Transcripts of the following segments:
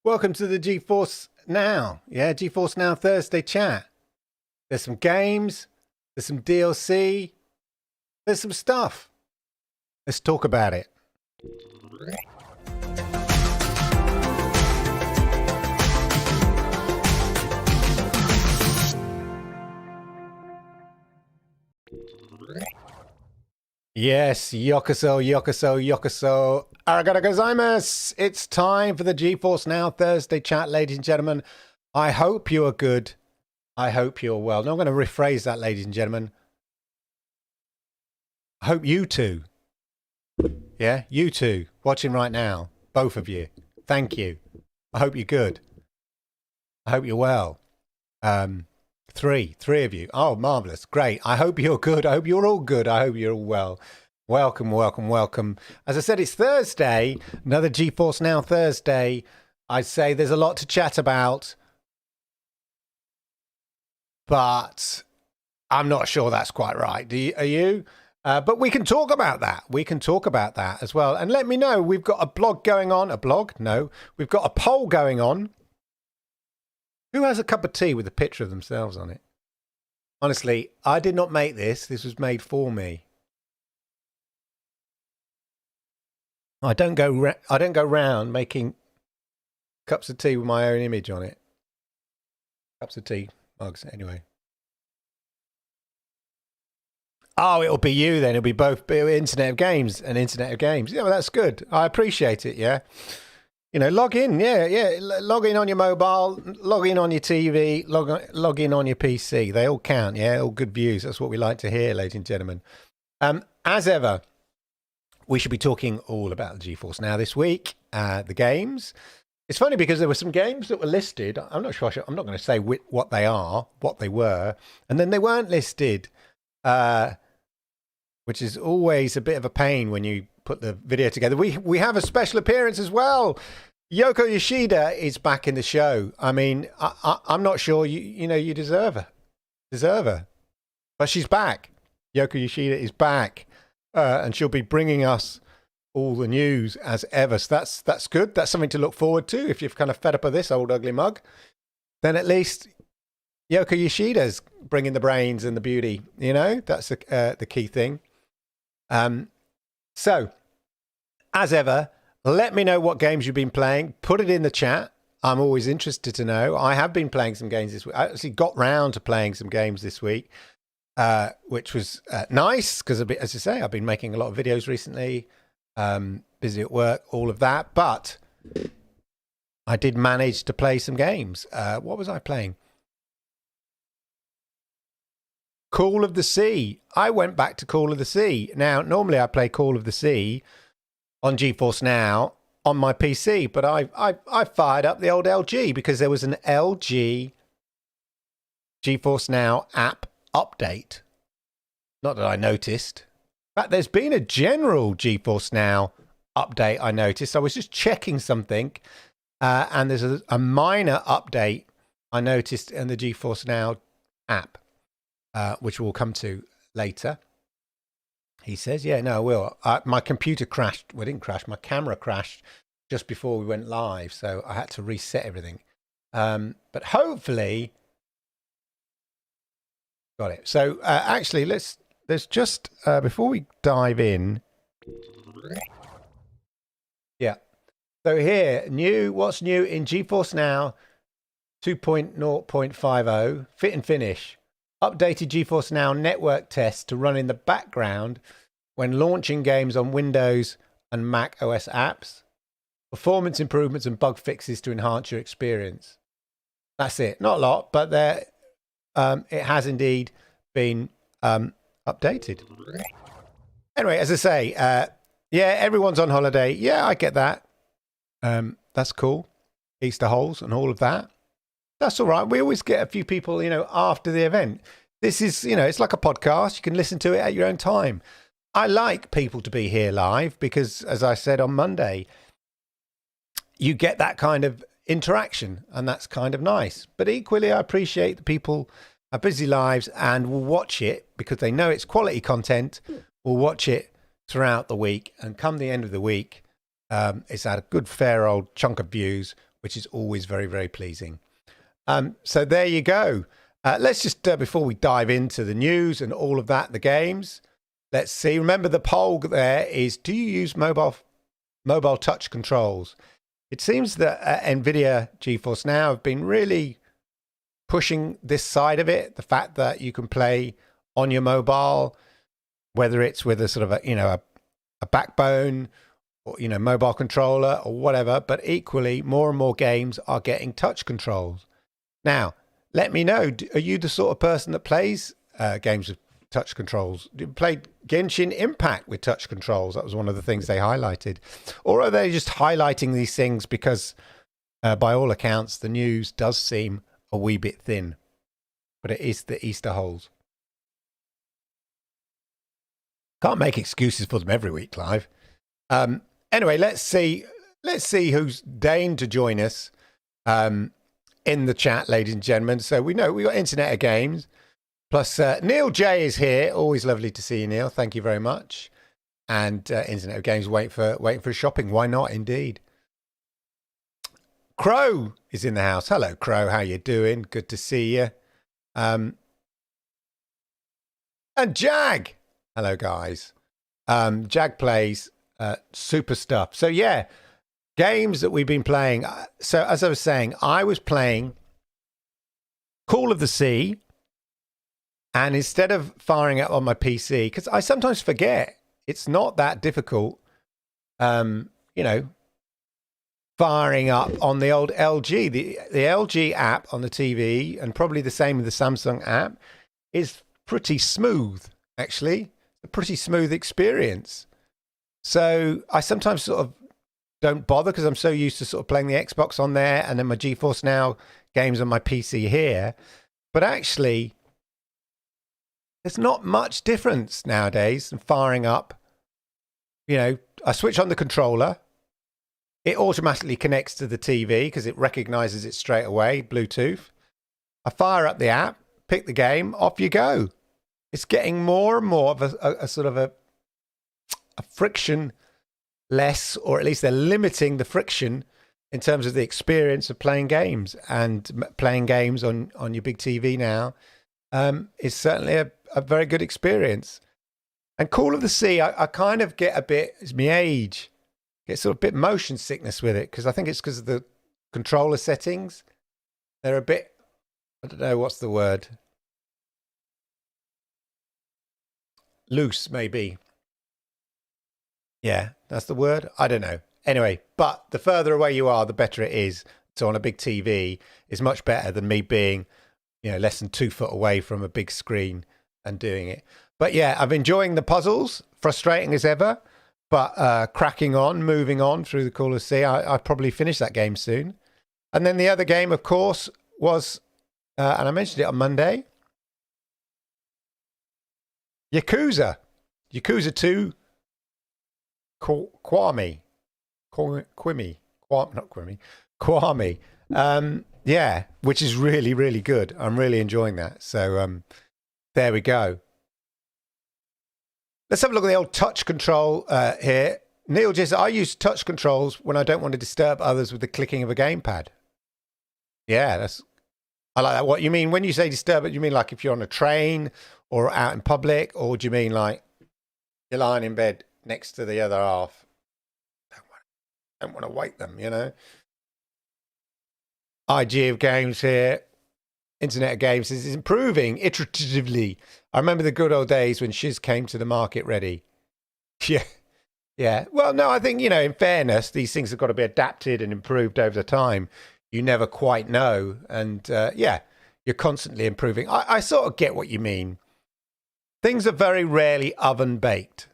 Welcome to the GeForce Now. Yeah, GeForce Now Thursday Chat. There's some games, there's some DLC, there's some stuff. Let's talk about it. Yes, yokoso, yokoso, yokoso. Arigato gozaimasu. It's time for the GeForce Now Thursday Chat, ladies and gentlemen. I hope you are good. I hope you're well. Now I'm going to rephrase that, ladies and gentlemen. I hope you too. Yeah, you too. Watching right now. Both of you. Thank you. I hope you're good. I hope you're well. Three of you. Oh, marvelous. Great. I hope you're good. I hope you're all good. I hope you're all well. Welcome, welcome, welcome. As I said, it's Thursday, another GeForce Now Thursday. I'd say there's a lot to chat about, but I'm not sure that's quite right. Are you? But we can talk about that. We can talk about that as well. And let me know, we've got a blog going on. A blog? No. We've got a poll going on. Who has a cup of tea with a picture of themselves on it? Honestly, I did not make this. This was made for me. I don't go round making cups of tea with my own image on it. Cups of tea, mugs, anyway. Oh, it'll be you then. It'll be both Internet of Games and Internet of Games. Yeah, well, that's good. I appreciate it, yeah. You know, log in, yeah. Log in on your mobile, log in on your TV, log in on your PC. They all count, yeah, all good views. That's what we like to hear, ladies and gentlemen. As ever, we should be talking all about the GeForce Now this week, the games. It's funny because there were some games that were listed. I'm not sure. I'm not going to say what they are, what they were, and then they weren't listed, which is always a bit of a pain when you put the video together. We have a special appearance as well. Yoko Yoshida is back in the show. I mean, I'm not sure you deserve her, but she's back. Yoko Yoshida is back, and she'll be bringing us all the news as ever. So that's good. That's something to look forward to. If you've kind of fed up of this old ugly mug, then at least Yoko Yoshida's bringing the brains and the beauty. You know, that's the key thing. So, as ever, let me know what games you've been playing. Put it in the chat. I'm always interested to know. I have been playing some games this week. I actually got round to playing some games this week, which was nice because, as I say, I've been making a lot of videos recently, busy at work, all of that. But I did manage to play some games. What was I playing? Call of the Sea. I went back to Call of the Sea. Now, normally I play Call of the Sea on GeForce Now on my PC, but I fired up the old LG because there was an LG GeForce Now app update. Not that I noticed. In fact, there's been a general GeForce Now update I noticed. I was just checking something, and there's a minor update I noticed in the GeForce Now app. Which we'll come to later. He says, yeah, no, I will. My computer crashed. Well, it didn't crash. My camera crashed just before we went live. So I had to reset everything. But hopefully, got it. So actually, let's just, before we dive in. Yeah. So here, what's new in GeForce Now 2.0.50, fit and finish. Updated GeForce Now network test to run in the background when launching games on Windows and Mac OS apps. Performance improvements and bug fixes to enhance your experience. That's it. Not a lot, but it has indeed been updated. Anyway, as I say, yeah, everyone's on holiday. Yeah, I get that. That's cool. Easter holes and all of that. That's all right. We always get a few people, after the event. This is, it's like a podcast. You can listen to it at your own time. I like people to be here live because, as I said on Monday, you get that kind of interaction and that's kind of nice. But equally, I appreciate that people are busy lives and will watch it because they know it's quality content, will watch it throughout the week. And come the end of the week, It's had a good, fair old chunk of views, which is always very, very pleasing. So there you go. Let's just, before we dive into the news and all of that, the games, let's see. Remember, the poll there is, do you use mobile touch controls? It seems that NVIDIA GeForce Now have been really pushing this side of it, the fact that you can play on your mobile, whether it's with a sort of a backbone or, mobile controller or whatever, but equally more and more games are getting touch controls. Now, let me know, are you the sort of person that plays games with touch controls? You played Genshin Impact with touch controls? That was one of the things they highlighted. Or are they just highlighting these things because, by all accounts, the news does seem a wee bit thin? But it is the Easter holes. Can't make excuses for them every week, Clive. Anyway, let's see who's deigned to join us in the chat, ladies and gentlemen. So we know we got Internet of Games. Plus, Neil J is here. Always lovely to see you, Neil. Thank you very much. And Internet of Games waiting for shopping. Why not, indeed? Crow is in the house. Hello, Crow. How you doing? Good to see you. And Jag. Hello, guys. Jag plays super stuff. So, yeah, games that we've been playing. So, as I was saying, I was playing Call of the Sea. And instead of firing it on my PC, because I sometimes forget, it's not that difficult, firing up on the old LG. The LG app on the TV, and probably the same with the Samsung app, is pretty smooth, actually. A pretty smooth experience. So I sometimes sort of don't bother because I'm so used to sort of playing the Xbox on there and then my GeForce Now games on my PC here. But actually, there's not much difference nowadays in firing up. I switch on the controller. It automatically connects to the TV because it recognizes it straight away, Bluetooth. I fire up the app, pick the game, off you go. It's getting more and more of a sort of a friction less, or at least they're limiting the friction in terms of the experience of playing games. And playing games on your big TV now is certainly a very good experience. And Call of the Sea, I kind of get a bit, it's my age, get sort of a bit motion sickness with it, because I think it's because of the controller settings. They're a bit, I don't know, what's the word? Loose, maybe. Yeah, that's the word. I don't know. Anyway, but the further away you are, the better it is. So on a big TV, it's much better than me being, less than 2 foot away from a big screen and doing it. But yeah, I'm enjoying the puzzles, frustrating as ever, but cracking on, moving on through the Call of Sea. I'll probably finish that game soon. And then the other game, of course, was, and I mentioned it on Monday, Yakuza 2, Kwame. Yeah, which is really, really good. I'm really enjoying that. So there we go. Let's have a look at the old touch control here. Neil just, I use touch controls when I don't want to disturb others with the clicking of a gamepad. Yeah, I like that. What you mean when you say disturb it? You mean like if you're on a train or out in public, or do you mean like you're lying in bed next to the other half? Don't want to wake them, IG of Games here. Internet of Games is improving iteratively. I remember the good old days when Shiz came to the market ready. Yeah. Yeah. Well, no, I think, in fairness, these things have got to be adapted and improved over the time. You never quite know. And yeah, you're constantly improving. I sort of get what you mean. Things are very rarely oven baked.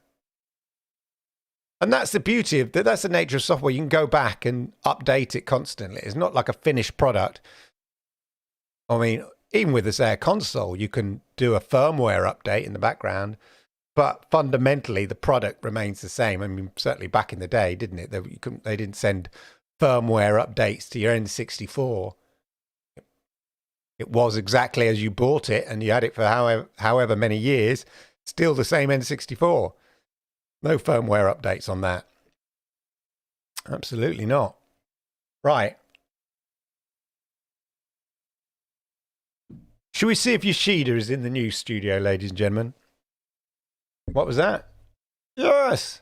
And that's the beauty of that. That's the nature of software. You can go back and update it constantly. It's not like a finished product. I mean, even with this Air console, you can do a firmware update in the background, but fundamentally the product remains the same. I mean, certainly back in the day, didn't it? They didn't send firmware updates to your N64. It was exactly as you bought it, and you had it for however many years. Still the same N64. No firmware updates on that. Absolutely not. Right. Should we see if Yoshida is in the new studio, ladies and gentlemen? What was that? Yes.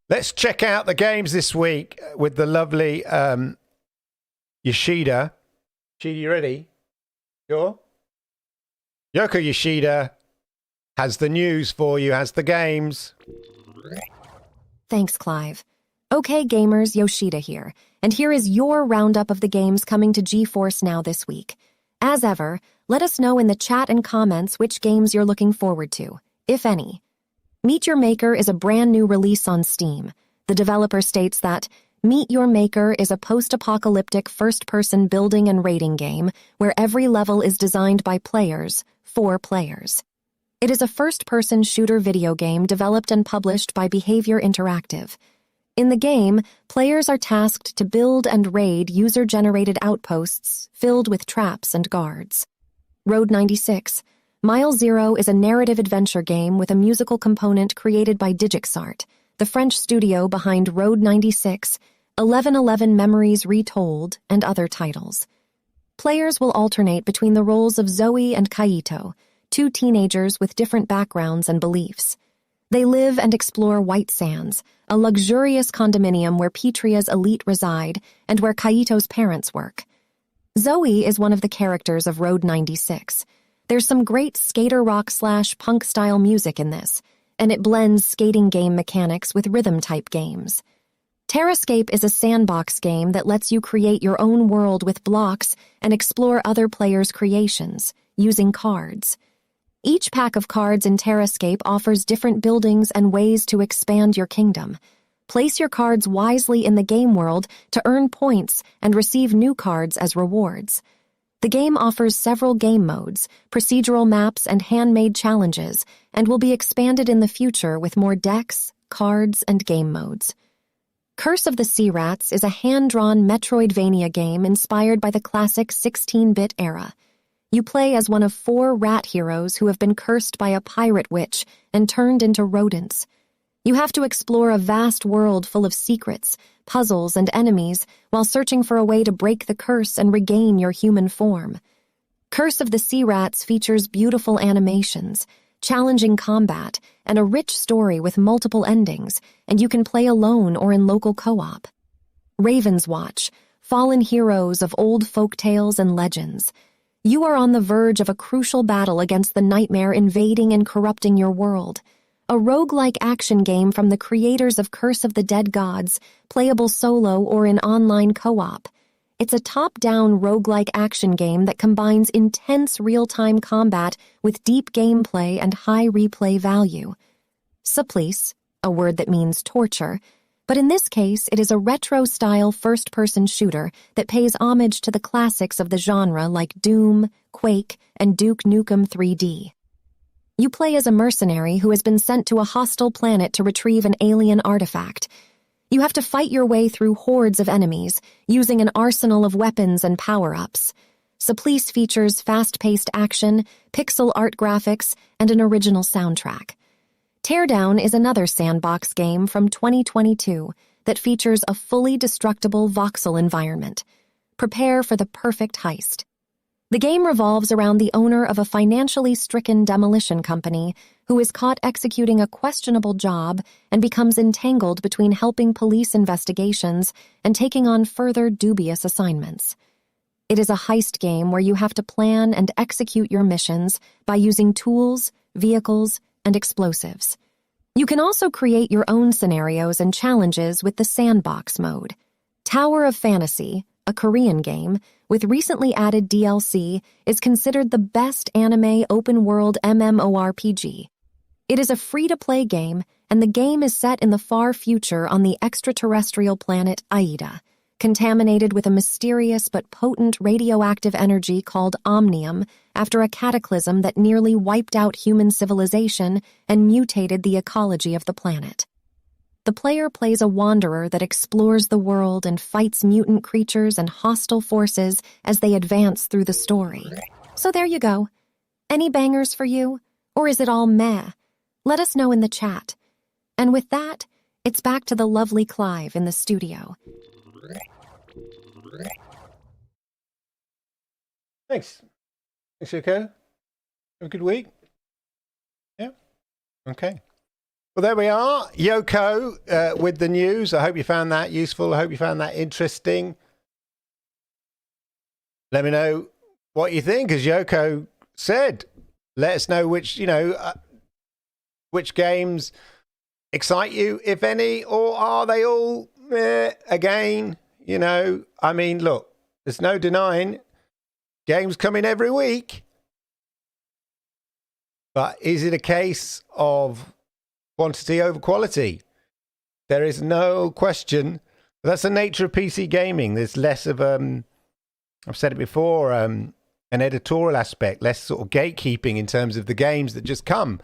Let's check out the games this week with the lovely Yoshida. Yoshida, you ready? Sure? Yoko Yoshida has the news for you, has the games. Thanks, Clive. Okay, gamers, Yoshida here, and here is your roundup of the games coming to GeForce Now this week. As ever, let us know in the chat and comments which games you're looking forward to, if any. Meet Your Maker is a brand new release on Steam. The developer states that Meet Your Maker is a post-apocalyptic first-person building and raiding game where every level is designed by players, for players. It is a first-person shooter video game developed and published by Behavior Interactive. In the game, players are tasked to build and raid user-generated outposts filled with traps and guards. Road 96. Mile Zero is a narrative adventure game with a musical component created by Digixart, the French studio behind Road 96, 1111 Memories Retold, and other titles. Players will alternate between the roles of Zoe and Kaito, two teenagers with different backgrounds and beliefs. They live and explore White Sands, a luxurious condominium where Petria's elite reside and where Kaito's parents work. Zoe is one of the characters of Road 96. There's some great skater rock / punk style music in this, and it blends skating game mechanics with rhythm-type games. TerraScape is a sandbox game that lets you create your own world with blocks and explore other players' creations, using cards. Each pack of cards in TerraScape offers different buildings and ways to expand your kingdom. Place your cards wisely in the game world to earn points and receive new cards as rewards. The game offers several game modes, procedural maps, and handmade challenges, and will be expanded in the future with more decks, cards, and game modes. Curse of the Sea Rats is a hand-drawn Metroidvania game inspired by the classic 16-bit era. You play as one of 4 rat heroes who have been cursed by a pirate witch and turned into rodents. You have to explore a vast world full of secrets, puzzles, and enemies while searching for a way to break the curse and regain your human form. Curse of the Sea Rats features beautiful animations, challenging combat, and a rich story with multiple endings, and you can play alone or in local co-op. Ravenswatch, fallen heroes of old folk tales and legends. You are on the verge of a crucial battle against the nightmare invading and corrupting your world. A roguelike action game from the creators of Curse of the Dead Gods, playable solo or in online co-op. It's a top-down roguelike action game that combines intense real-time combat with deep gameplay and high replay value. Supplice, a word that means torture, but in this case it is a retro-style first-person shooter that pays homage to the classics of the genre like Doom, Quake, and Duke Nukem 3D. You play as a mercenary who has been sent to a hostile planet to retrieve an alien artifact. You have to fight your way through hordes of enemies, using an arsenal of weapons and power-ups. Supplice features fast-paced action, pixel art graphics, and an original soundtrack. Teardown is another sandbox game from 2022 that features a fully destructible voxel environment. Prepare for the perfect heist. The game revolves around the owner of a financially stricken demolition company who is caught executing a questionable job and becomes entangled between helping police investigations and taking on further dubious assignments. It is a heist game where you have to plan and execute your missions by using tools, vehicles, and explosives. You can also create your own scenarios and challenges with the sandbox mode. Tower of Fantasy, a Korean game, with recently added DLC, is considered the best anime open-world MMORPG. It is a free-to-play game, and the game is set in the far future on the extraterrestrial planet Aida, contaminated with a mysterious but potent radioactive energy called omnium after a cataclysm that nearly wiped out human civilization and mutated the ecology of the planet. The player plays a wanderer that explores the world and fights mutant creatures and hostile forces as they advance through the story. So there you go. Any bangers for you? Or is it all meh? Let us know in the chat. And with that, It's back to the lovely Clive in the studio. Thanks. Thanks, Yoko. Have a good week. Yeah. Okay. Well, there we are. Yoko with the news. I hope you found that useful. I hope you found that interesting. Let me know what you think, as Yoko said. Let us know which games excite you, if any, or are they all again? I mean, look, there's no denying games come in every week. But is it a case of quantity over quality? There is no question. That's the nature of PC gaming. There's less of, I've said it before, an editorial aspect, less sort of gatekeeping in terms of the games that just come.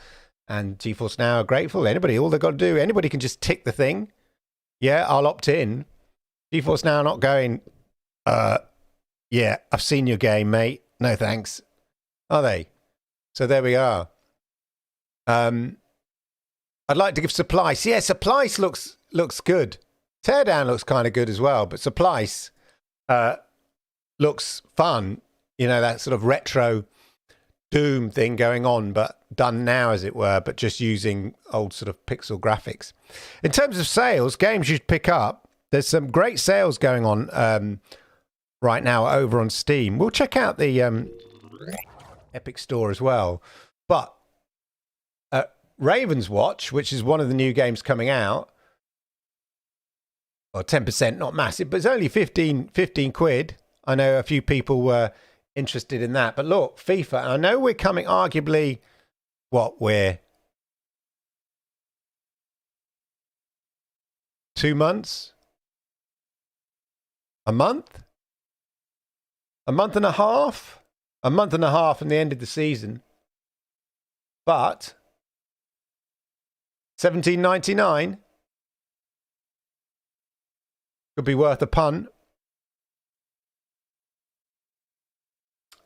And GeForce Now are grateful. All they've got to do, anybody can just tick the thing. Yeah, I'll opt in. GeForce Now not going, yeah, I've seen your game, mate. No thanks. Are they? So there we are. I'd like to give Supplice. Yeah, Supplice looks good. Teardown looks kind of good as well, but Supplice looks fun. That sort of retro Doom thing going on, but done now, as it were, but just using old sort of pixel graphics. In terms of sales, games you should pick up. There's some great sales going on right now over on Steam. We'll check out the Epic Store as well. But Ravenswatch, which is one of the new games coming out, or 10%, not massive, but it's only 15 quid. I know a few people were interested in that. But look, FIFA, I know we're coming arguably, we're 2 months? A month? A month and a half? A month and a half from the end of the season. But $17.99 could be worth a punt.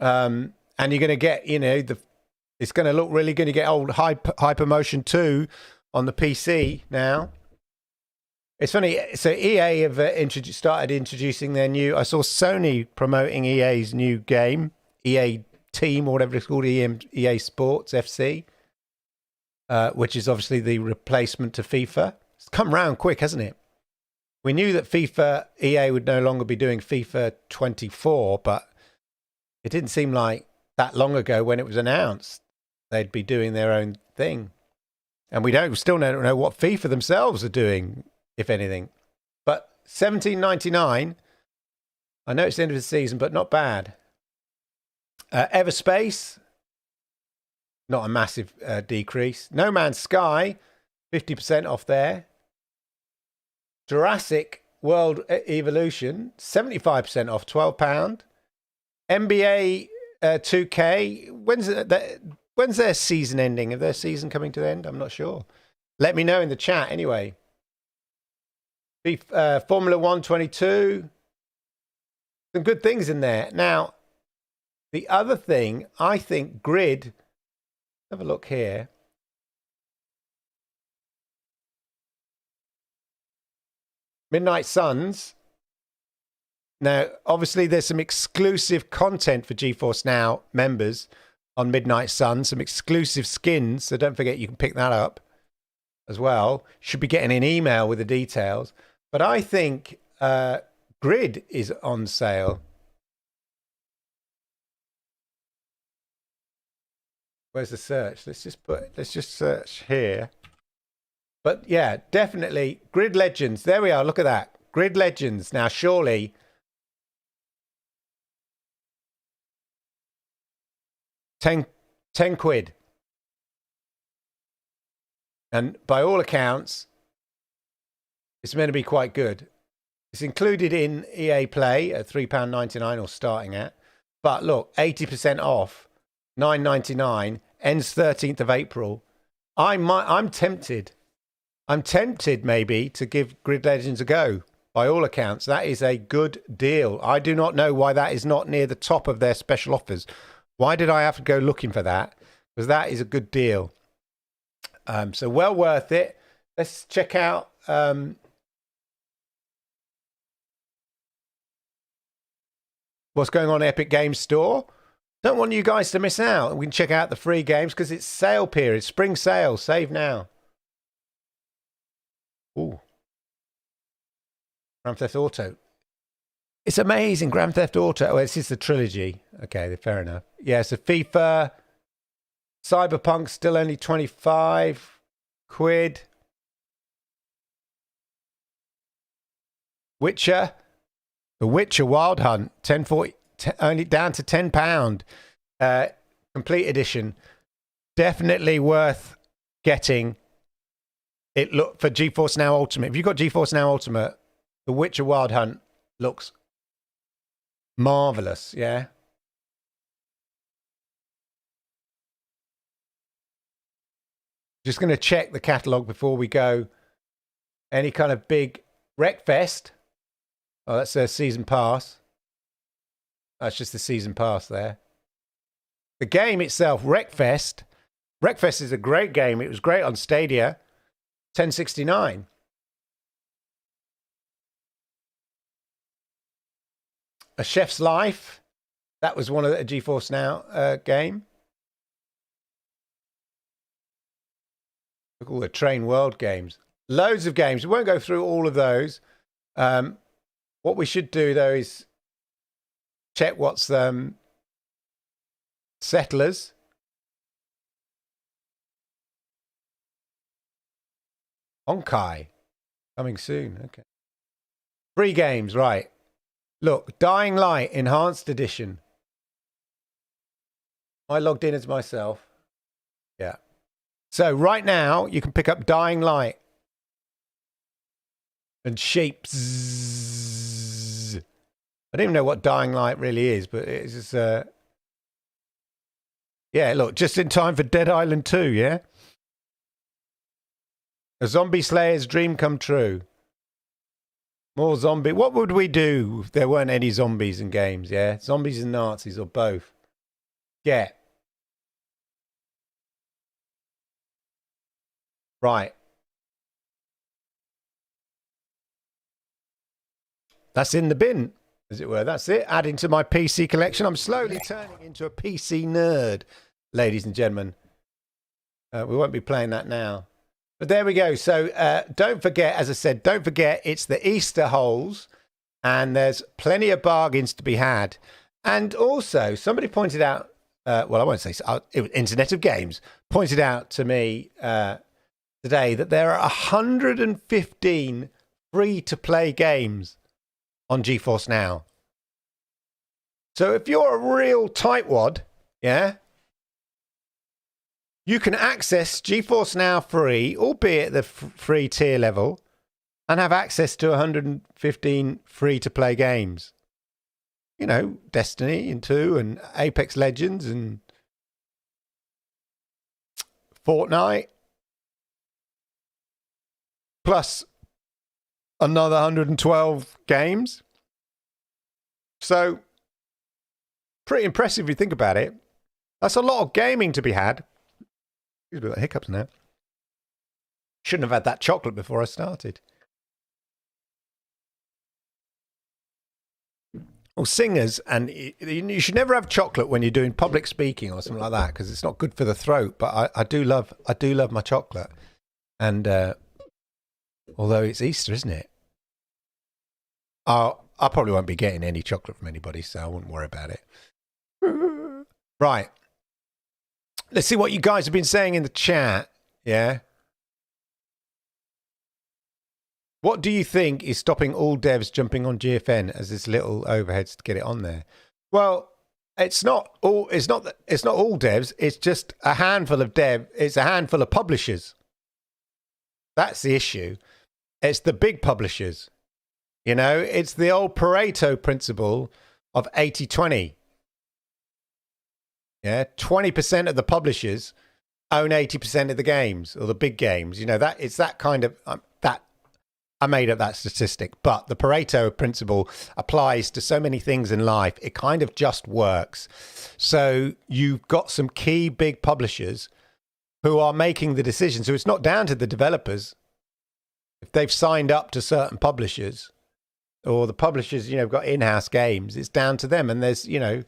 And you're going to get, it's going to look really good. You get old Hypermotion 2 on the PC now. It's funny. So EA have started introducing their new. I saw Sony promoting EA's new game, EA Team, or whatever it's called, EA Sports FC, which is obviously the replacement to FIFA. It's come round quick, hasn't it? We knew that EA would no longer be doing FIFA 24, but it didn't seem like that long ago when it was announced they'd be doing their own thing. And we still don't know what FIFA themselves are doing, if anything. But $17.99, I know it's the end of the season, but not bad. Everspace, not a massive decrease. No Man's Sky, 50% off there. Jurassic World Evolution, 75% off, £12. NBA 2K, when's their season ending? Is their season coming to the end? I'm not sure. Let me know in the chat anyway. Formula 1 22. Some good things in there. Now, the other thing, I think Grid, have a look here. Midnight Suns. Now, obviously, there's some exclusive content for GeForce Now members on Midnight Suns, some exclusive skins, so don't forget you can pick that up as well. Should be getting an email with the details. But I think Grid is on sale. Where's the search? Let's just search here. But yeah, definitely Grid Legends. There we are. Look at that. Grid Legends. Now, surely 10 quid. And by all accounts, it's meant to be quite good. It's included in EA Play at £3.99 or starting at. But look, 80% off, $9.99, ends 13th of April. I'm tempted. I'm tempted maybe to give Grid Legends a go. By all accounts, that is a good deal. I do not know why that is not near the top of their special offers. Why did I have to go looking for that? Because that is a good deal. So well worth it. Let's check out what's going on Epic Games Store. Don't want you guys to miss out. We can check out the free games because it's sale period, spring sale. Save now. Ooh. Grand Theft Auto. It's amazing, Grand Theft Auto. Oh, this is the trilogy. Okay, fair enough. Yeah, so FIFA, Cyberpunk still only 25 quid. Witcher, The Witcher Wild Hunt, 1040, only down to £10. Complete edition. Definitely worth getting. It look for GeForce Now Ultimate. If you've got GeForce Now Ultimate, The Witcher Wild Hunt looks marvelous, yeah? Just going to check the catalogue before we go. Any kind of big Wreckfest. Oh, that's a season pass. That's just the season pass there. The game itself, Wreckfest. Wreckfest is a great game. It was great on Stadia. 1069. A Chef's Life. That was one of the GeForce Now game. Look at all the Train World games. Loads of games. We won't go through all of those. What we should do, though, is check what's Settlers. Honkai. Coming soon. Okay. Free games, right. Look, Dying Light Enhanced Edition. I logged in as myself. Yeah. So right now, you can pick up Dying Light and Shapes. I don't even know what Dying Light really is, but it's just, yeah, look, just in time for Dead Island 2, yeah? A zombie slayer's dream come true. More zombie. What would we do if there weren't any zombies in games, yeah? Zombies and Nazis or both. Yeah. Right. That's in the bin, as it were. That's it. Adding to my PC collection. I'm slowly turning into a PC nerd, ladies and gentlemen. We won't be playing that now. But there we go. So don't forget, as I said, don't forget it's the Easter holes and there's plenty of bargains to be had. And also, somebody pointed out, well, I won't say, it was Internet of Games, pointed out to me today that there are 115 free-to-play games on GeForce Now. So if you're a real tightwad, yeah, you can access GeForce Now free, albeit the free tier level, and have access to 115 free-to-play games. You know, Destiny and 2 and Apex Legends and Fortnite. Plus another 112 games. So, pretty impressive if you think about it. That's a lot of gaming to be had. Excuse me, got hiccups now. Shouldn't have had that chocolate before I started. Well, singers, and you should never have chocolate when you're doing public speaking or something like that because it's not good for the throat. But I do love my chocolate, and although it's Easter, isn't it? I probably won't be getting any chocolate from anybody, so I wouldn't worry about it. Right. Let's see what you guys have been saying in the chat. Yeah. What do you think is stopping all devs jumping on GFN as this little overheads to get it on there? Well, it's not all devs. It's just a handful of it's a handful of publishers. That's the issue. It's the big publishers. You know, it's the old Pareto principle of 80-20. Yeah, 20% of the publishers own 80% of the games or the big games. You know, that it's that kind of that I made up that statistic, but the Pareto principle applies to so many things in life. It kind of just works. So you've got some key big publishers who are making the decision. So it's not down to the developers. if they've signed up to certain publishers, or the publishers, you know, got in-house games, it's down to them. And there's, you know,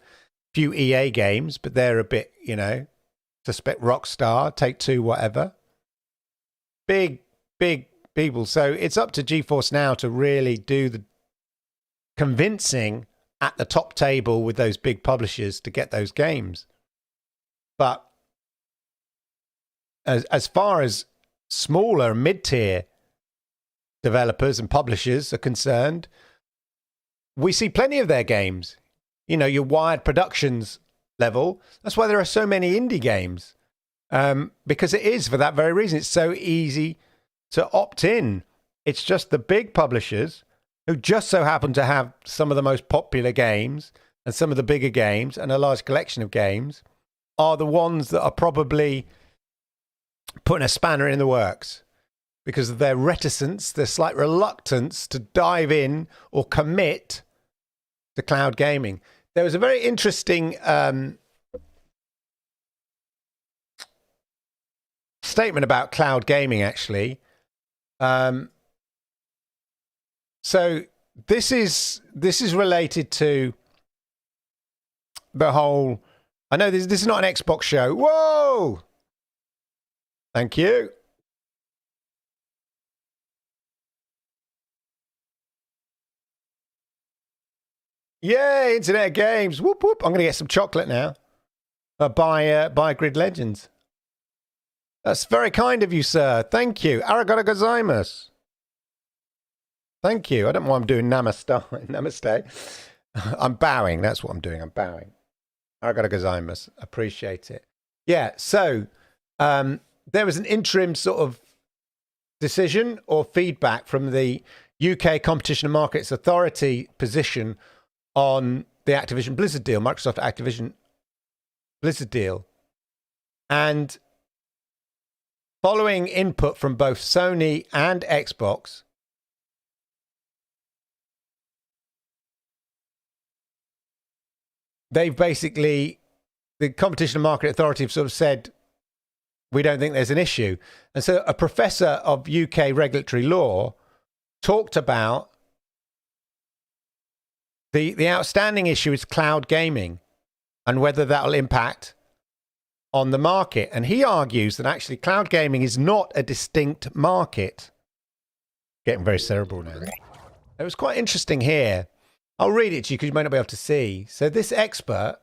few EA games, but they're a bit, you know, suspect Rockstar, Take-Two, whatever. Big people. So it's up to GeForce Now to really do the convincing at the top table with those big publishers to get those games. But as far as smaller mid-tier developers and publishers are concerned, we see plenty of their games. You know, your Wired Productions level. That's why there are so many indie games. Because it is, for that very reason. It's so easy to opt in. It's just the big publishers who just so happen to have some of the most popular games and some of the bigger games and a large collection of games are the ones that are probably putting a spanner in the works because of their reticence, their slight reluctance to dive in or commit to cloud gaming. There was a very interesting statement about cloud gaming, actually. So this is related to the whole. I know this is not an Xbox show. Whoa! Thank you. Yay, Internet Games. Whoop, whoop. I'm going to get some chocolate now. By Grid Legends. That's very kind of you, sir. Thank you. Arigato gozaimasu. Thank you. I don't know why I'm doing namaste. Namaste. I'm bowing. That's what I'm doing. I'm bowing. Arigato gozaimasu. Appreciate it. Yeah, so there was an interim sort of decision or feedback from the UK Competition and Markets Authority position on the Activision Blizzard deal, Microsoft Activision Blizzard deal. And following input from both Sony and Xbox, they've basically, the Competition and Market Authority have sort of said, we don't think there's an issue. And so a professor of UK regulatory law talked about the outstanding issue is cloud gaming and whether that'll impact on the market. And he argues that actually cloud gaming is not a distinct market. Getting very cerebral now. It was quite interesting here. I'll read it to you because you might not be able to see. So this expert,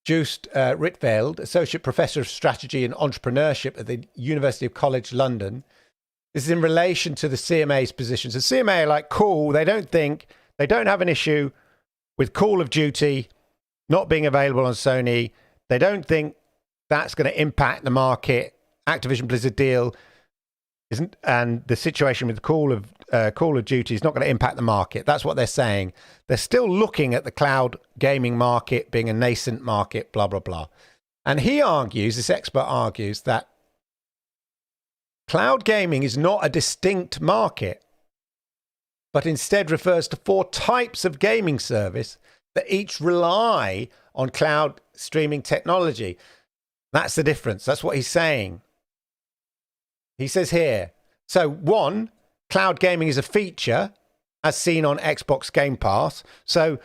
Joost Rietveld, Associate Professor of Strategy and Entrepreneurship at the University of College London, this is in relation to the CMA's position. So CMA are like, cool, they don't have an issue with Call of Duty not being available on Sony. They don't think that's going to impact the market. Activision Blizzard deal isn't, and the situation with Call of Duty is not going to impact the market. That's what they're saying. They're still looking at the cloud gaming market being a nascent market, blah, blah, blah. And he argues, this expert argues, that cloud gaming is not a distinct market, but instead refers to 4 types of gaming service that each rely on cloud streaming technology. That's the difference. That's what he's saying. He says here, so 1, cloud gaming is a feature as seen on Xbox Game Pass. So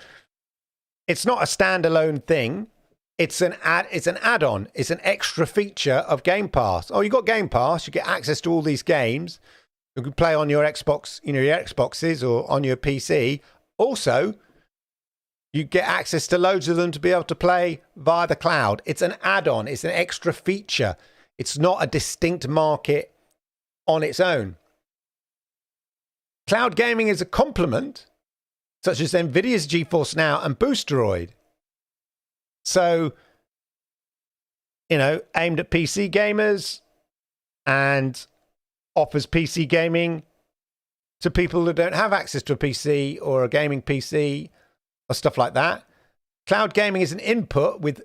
it's not a standalone thing. It's an add-on. It's an extra feature of Game Pass. Oh, you got Game Pass. You get access to all these games. You can play on your Xbox, your Xboxes or on your PC. Also, you get access to loads of them to be able to play via the cloud. It's an add-on. It's an extra feature. It's not a distinct market on its own. Cloud gaming is a complement, such as NVIDIA's GeForce Now and Boosteroid. So, aimed at PC gamers and offers PC gaming to people who don't have access to a PC or a gaming PC or stuff like that. Cloud gaming is an input with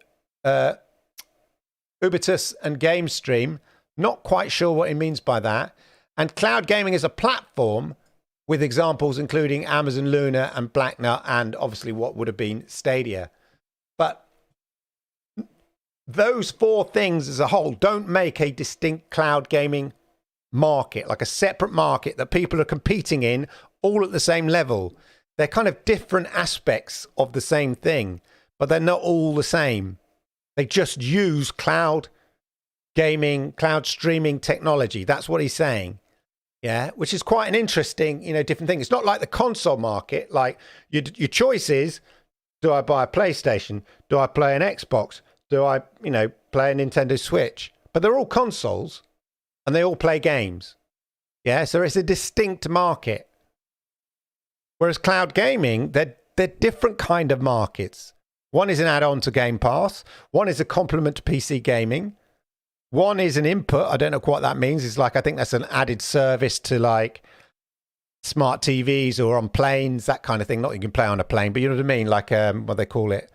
Ubitus and GameStream. Not quite sure what he means by that. And cloud gaming is a platform with examples including Amazon Luna and Blacknut and obviously what would have been Stadia. But those 4 things as a whole don't make a distinct cloud gaming market, like a separate market that people are competing in all at the same level. They're kind of different aspects of the same thing, but they're not all the same. They just use cloud gaming, cloud streaming technology. That's what he's saying. Yeah, which is quite an interesting, different thing. It's not like the console market. Like your choice is, do I buy a PlayStation? Do I play an Xbox? Do I, play a Nintendo Switch? But they're all consoles and they all play games. Yeah, so it's a distinct market. Whereas cloud gaming, they're different kind of markets. One is an add-on to Game Pass. One is a complement to PC gaming. One is an input. I don't know what that means. It's like, I think that's an added service to like smart TVs or on planes, that kind of thing. Not you can play on a plane, but you know what I mean? Like what they call it,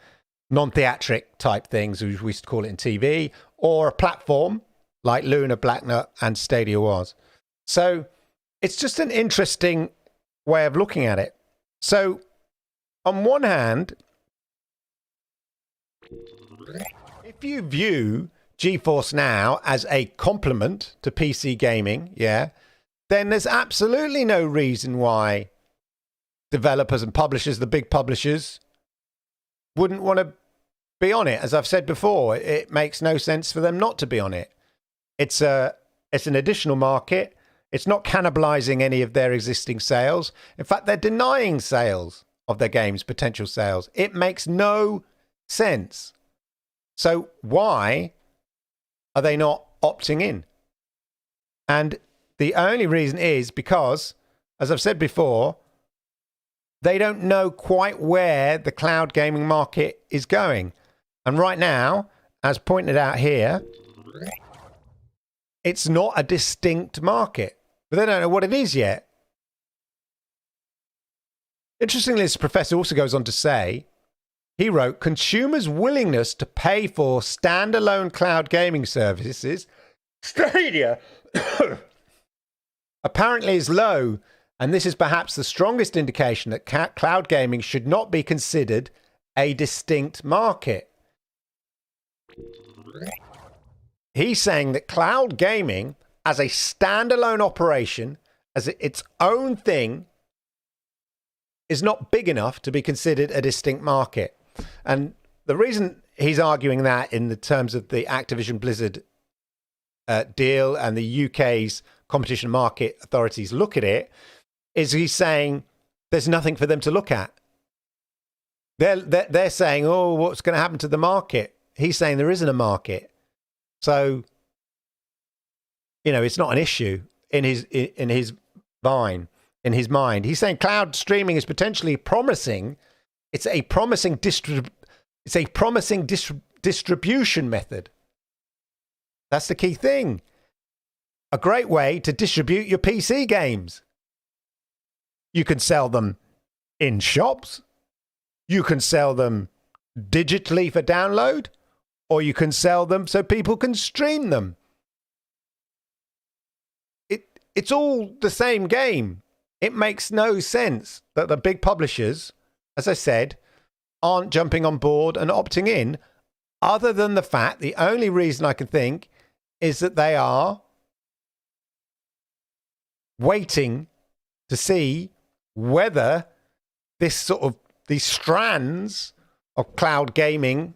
non-theatric type things, we used to call it in TV, or a platform like Luna, Blacknut, and Stadia was. So it's just an interesting way of looking at it. So on one hand, if you view GeForce Now as a complement to PC gaming, yeah, then there's absolutely no reason why developers and publishers, the big publishers, wouldn't want to be on it. As I've said before, it makes no sense for them not to be on it. It's an additional market. It's not cannibalizing any of their existing sales. In fact, they're denying sales of their games, potential sales. It makes no sense. So why are they not opting in? And the only reason is because, as I've said before, they don't know quite where the cloud gaming market is going. And right now, as pointed out here, it's not a distinct market, but they don't know what it is yet. Interestingly, this professor also goes on to say, he wrote, consumers' willingness to pay for standalone cloud gaming services, Stadia, apparently is low, and this is perhaps the strongest indication that cloud gaming should not be considered a distinct market. He's saying that cloud gaming as a standalone operation, as its own thing, is not big enough to be considered a distinct market. And the reason he's arguing that in the terms of the Activision Blizzard deal and the UK's competition market authorities look at it, is he's saying there's nothing for them to look at. They're saying, oh, what's going to happen to the market? He's saying there isn't a market. So, it's not an issue in his mind. He's saying cloud streaming is potentially promising. It's a promising distribution method. That's the key thing. A great way to distribute your PC games. You can sell them in shops. You can sell them digitally for download, or you can sell them so people can stream them. It's all the same game. It makes no sense that the big publishers, as I said, aren't jumping on board and opting in, other than the fact, the only reason I can think is that they are waiting to see whether these strands of cloud gaming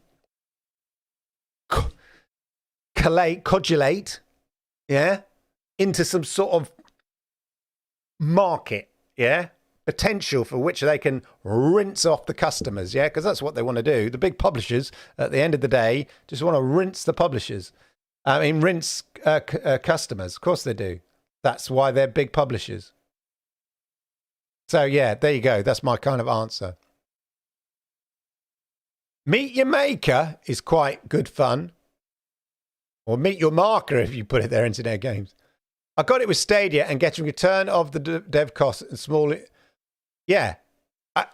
codulate, into some sort of market, potential for which they can rinse off the customers, because that's what they want to do. The big publishers, at the end of the day, just want to rinse the publishers. Rinse customers. Of course they do. That's why they're big publishers. So, there you go. That's my kind of answer. Meet your maker is quite good fun. Or meet your marker if you put it there, Internet Games. I got it with Stadia and getting return of the dev costs and small... Yeah.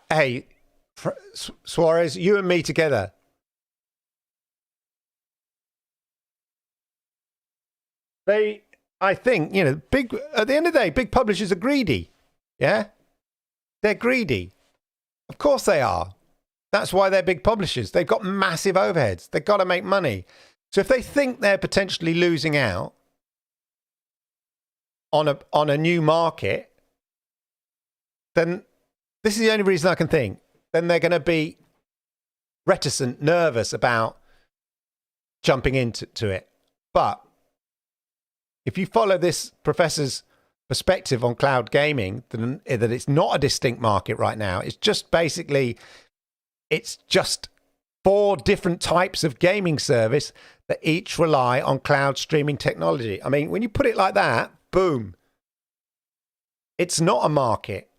Hey, Suarez, you and me together. I think, big, at the end of the day, big publishers are greedy. Yeah? They're greedy. Of course they are. That's why they're big publishers. They've got massive overheads. They've got to make money. So if they think they're potentially losing out, on a new market, then this is the only reason I can think. Then they're going to be reticent, nervous about jumping into it. But if you follow this professor's perspective on cloud gaming, then that it's not a distinct market right now. It's just basically, it's just 4 different types of gaming service that each rely on cloud streaming technology. I mean, when you put it like that, boom. It's not a market.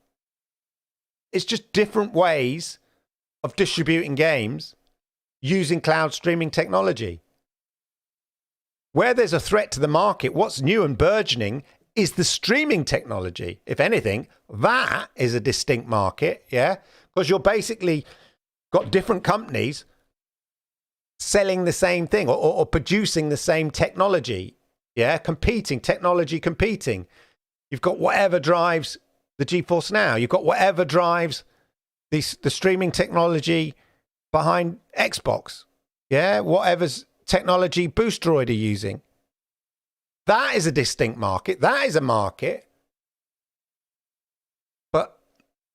It's just different ways of distributing games using cloud streaming technology. Where there's a threat to the market, what's new and burgeoning is the streaming technology. If anything, that is a distinct market, yeah? Because you're basically got different companies selling the same thing or producing the same technology, yeah? Technology competing. You've got whatever drives the GeForce Now. You've got whatever drives the streaming technology behind Xbox, yeah? Whatever's technology Boostroid are using. That is a distinct market. That is a market. But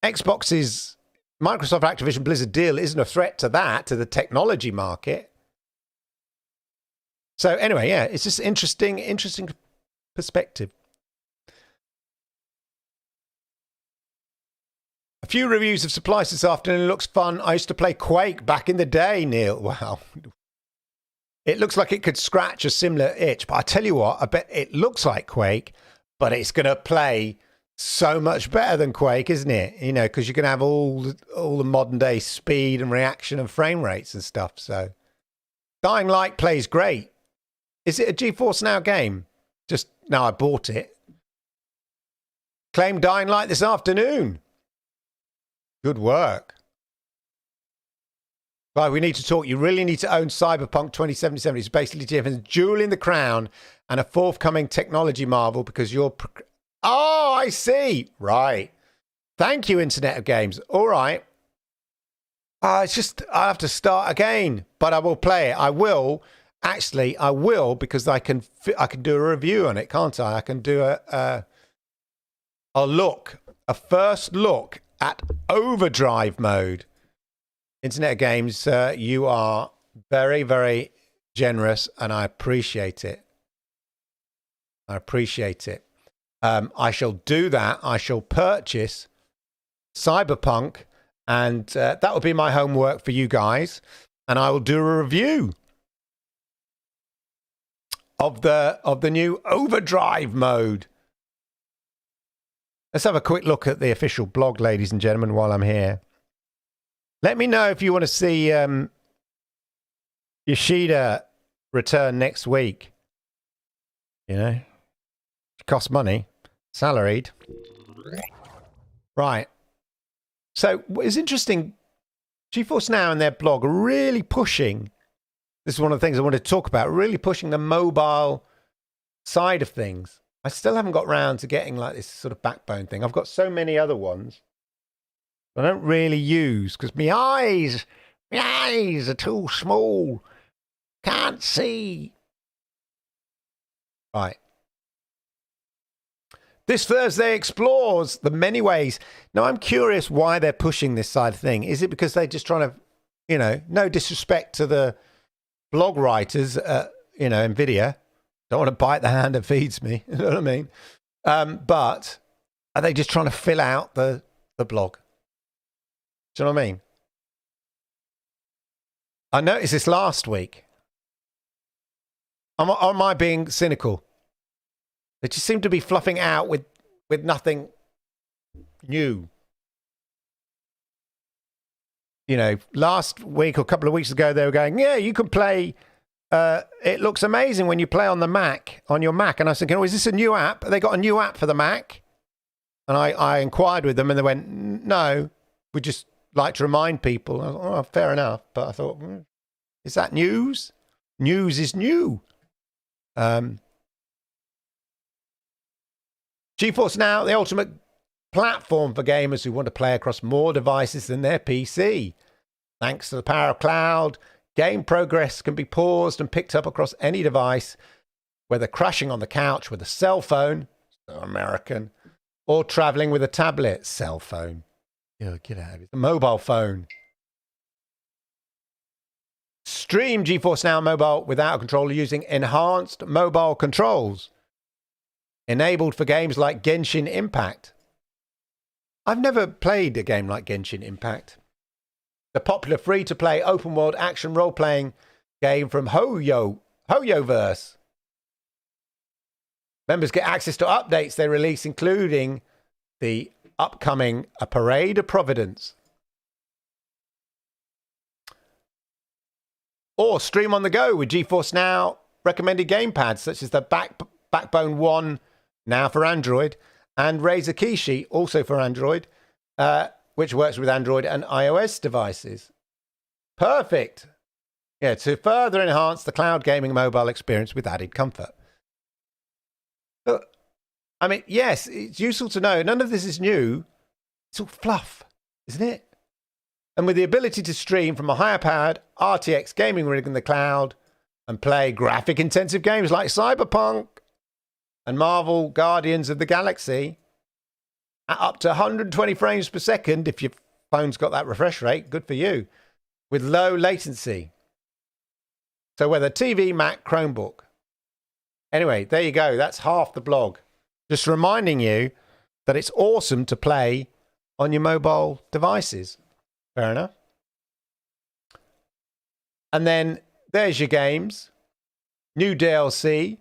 Xbox's Microsoft Activision Blizzard deal isn't a threat to that, to the technology market. So anyway, yeah, it's just interesting perspective. A few reviews of Supplice this afternoon. It looks fun. I used to play Quake back in the day, Neil. Wow. It looks like it could scratch a similar itch. But I tell you what, I bet it looks like Quake, but it's going to play so much better than Quake, isn't it? You know, because you're going to have all the modern day speed and reaction and frame rates and stuff. So Dying Light plays great. Is it a GeForce Now game? Just now I bought it. Claimed Dying Light this afternoon. Good work. Right, we need to talk. You really need to own Cyberpunk 2077. It's basically Jeff's jewel in the crown and a forthcoming technology marvel because you're... Oh, I see. Right. Thank you, Internet of Games. All right. It's just, I have to start again, but I will play it. I will. Actually, I will because I can do a review on it, can't I? I can do a first look at overdrive mode. Internet of Games, you are very, very generous, and I appreciate it. I appreciate it. I shall do that. I shall purchase Cyberpunk, and that will be my homework for you guys. And I will do a review of the new overdrive mode. Let's have a quick look at the official blog, ladies and gentlemen, while I'm here. Let me know if you want to see Yoshida return next week. You know, it costs money. Salaried. Right. So it's interesting. GeForce Now and their blog are really pushing. This is one of the things I wanted to talk about. Really pushing the mobile side of things. I still haven't got round to getting like this sort of backbone thing. I've got so many other ones I don't really use because my eyes are too small. Can't see. Right. This Thursday explores the many ways. Now, I'm curious why they're pushing this side of thing. Is it because they're just trying to, you know, no disrespect to the blog writers, you know, NVIDIA. Don't want to bite the hand that feeds me. You know what I mean? But are they just trying to fill out the blog? Do you know what I mean? I noticed this last week. Am I being cynical? They just seem to be fluffing out with nothing new. You know, last week or a couple of weeks ago, they were going, yeah, you can play. It looks amazing when you play on the Mac, on your Mac. And I was thinking, oh, is this a new app? They got a new app for the Mac. And I inquired with them and they went, no, we just like to remind people. I thought, oh, fair enough. But I thought, is that news? News is new. GeForce Now, the ultimate platform for gamers who want to play across more devices than their PC. Thanks to the power of cloud, game progress can be paused and picked up across any device, whether crashing on the couch with a cell phone, American. Or traveling with a tablet, cell phone. Yeah, get out of it. A mobile phone. Stream GeForce Now Mobile without a controller using enhanced mobile controls. Enabled for games like Genshin Impact. I've never played a game like Genshin Impact. The popular free-to-play open-world action role-playing game from Hoyoverse. Members get access to updates they release, including the upcoming A Parade of Providence. Or stream on the go with GeForce Now recommended gamepads, such as the Backbone 1, now for Android, and Razer Kishi, also for Android, which works with Android and iOS devices. Perfect. Yeah, to further enhance the cloud gaming mobile experience with added comfort. I mean, yes, it's useful to know. None of this is new. It's all fluff, isn't it? And with the ability to stream from a higher-powered RTX gaming rig in the cloud and play graphic-intensive games like Cyberpunk and Marvel Guardians of the Galaxy at up to 120 frames per second, if your phone's got that refresh rate, good for you, with low latency. So whether TV, Mac, Chromebook. Anyway, there you go. That's half the blog. Just reminding you that it's awesome to play on your mobile devices. Fair enough. And then there's your games. New DLC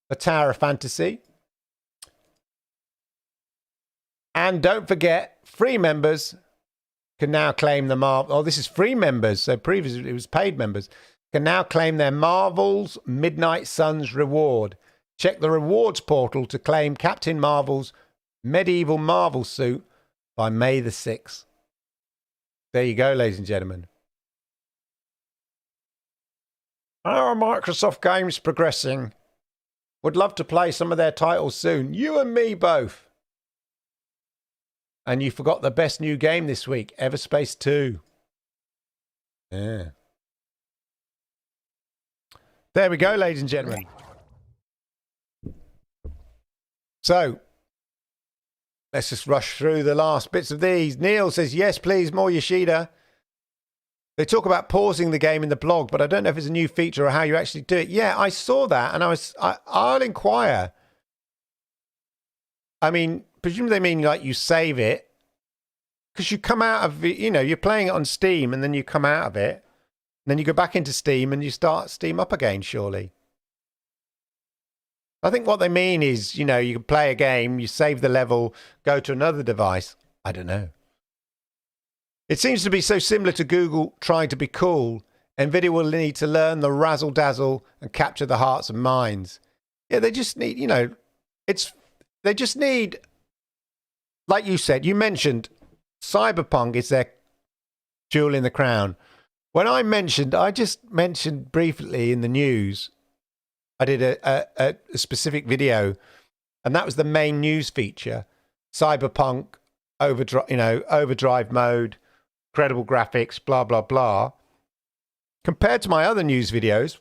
for Tower of Fantasy. And don't forget, free members can now claim the Marvel. Oh, this is free members. So previously it was paid members. Can now claim their Marvel's Midnight Suns reward. Check the rewards portal to claim Captain Marvel's medieval Marvel suit by May the 6th. There you go, ladies and gentlemen. How are Microsoft games progressing? Would love to play some of their titles soon. You and me both. And you forgot the best new game this week, Everspace 2. Yeah. There we go, ladies and gentlemen. So, let's just rush through the last bits of these. Neil says, yes, please, more Yoshida. They talk about pausing the game in the blog, but I don't know if it's a new feature or how you actually do it. Yeah, I saw that, and I'll inquire. I mean, presumably they mean like you save it, because you come out of it, you're playing it on Steam, and then you come out of it, and then you go back into Steam, and you start Steam up again, surely. I think what they mean is, you can play a game, you save the level, go to another device. I don't know. It seems to be so similar to Google trying to be cool. NVIDIA will need to learn the razzle-dazzle and capture the hearts and minds. Yeah, they just need, they just need, like you said, you mentioned Cyberpunk is their jewel in the crown. I just mentioned briefly in the news, I did a specific video, and that was the main news feature. Cyberpunk, overdrive mode, incredible graphics, blah, blah, blah. Compared to my other news videos,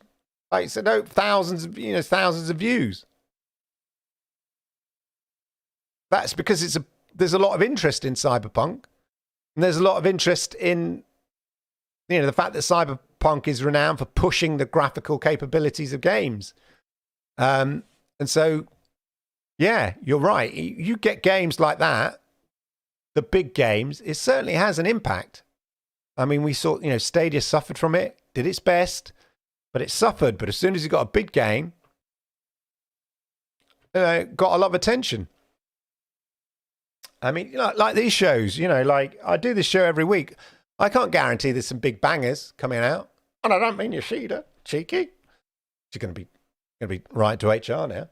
like I said, thousands of views. That's because there's a lot of interest in Cyberpunk, and there's a lot of interest in, the fact that Cyberpunk is renowned for pushing the graphical capabilities of games. And so, yeah, you're right. You get games like that, the big games, it certainly has an impact. I mean, we saw, Stadia suffered from it, did its best, but it suffered. But as soon as you got a big game, it got a lot of attention. I mean, like these shows, like I do this show every week. I can't guarantee there's some big bangers coming out. And I don't mean Yoshida, cheeky. She's going to be right to HR now.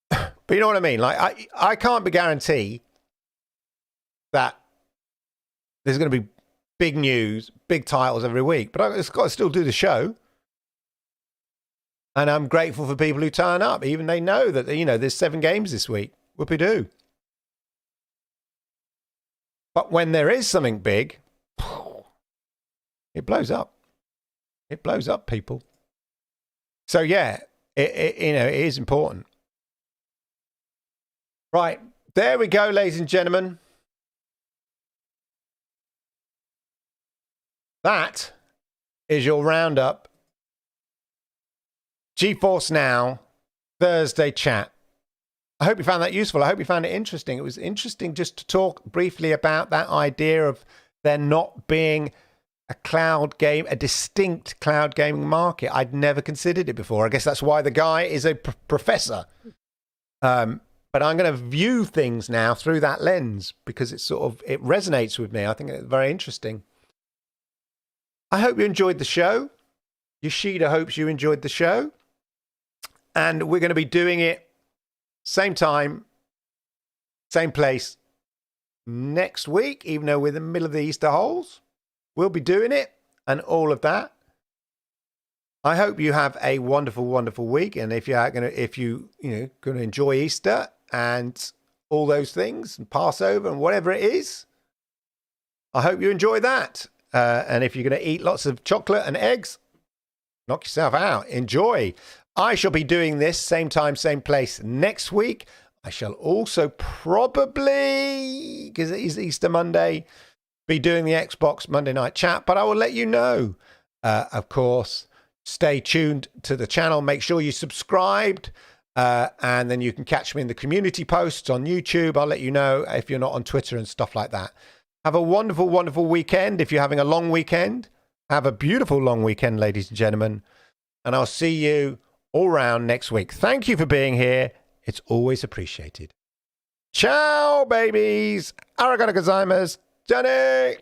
But you know what I mean? Like, I can't guarantee that there's going to be big news, big titles every week. But I've got to still do the show. And I'm grateful for people who turn up, even they know that, there's 7 games this week. Whoopie-doo. But when there is something big, it blows up. It blows up, people. So, yeah, it is important. Right. There we go, ladies and gentlemen. That is your roundup. GeForce Now Thursday Chat. I hope you found that useful. I hope you found it interesting. It was interesting just to talk briefly about that idea of there not being a cloud game, a distinct cloud gaming market. I'd never considered it before. I guess that's why the guy is a professor. But I'm going to view things now through that lens because it resonates with me. I think it's very interesting. I hope you enjoyed the show. Yoshida hopes you enjoyed the show. And we're going to be doing it same time, same place next week, even though we're in the middle of the Easter holes. We'll be doing it and all of that. I hope you have a wonderful, wonderful week. And if you're going to enjoy Easter and all those things and Passover and whatever it is, I hope you enjoy that. And if you're going to eat lots of chocolate and eggs, knock yourself out. Enjoy. I shall be doing this same time, same place next week. I shall also probably, because it is Easter Monday, be doing the Xbox Monday Night Chat. But I will let you know. Of course, stay tuned to the channel. Make sure you subscribed. And then you can catch me in the community posts on YouTube. I'll let you know if you're not on Twitter and stuff like that. Have a wonderful, wonderful weekend. If you're having a long weekend, have a beautiful long weekend, ladies and gentlemen. And I'll see you all round next week. Thank you for being here. It's always appreciated. Ciao, babies. Arigato gozaimasu. Johnny.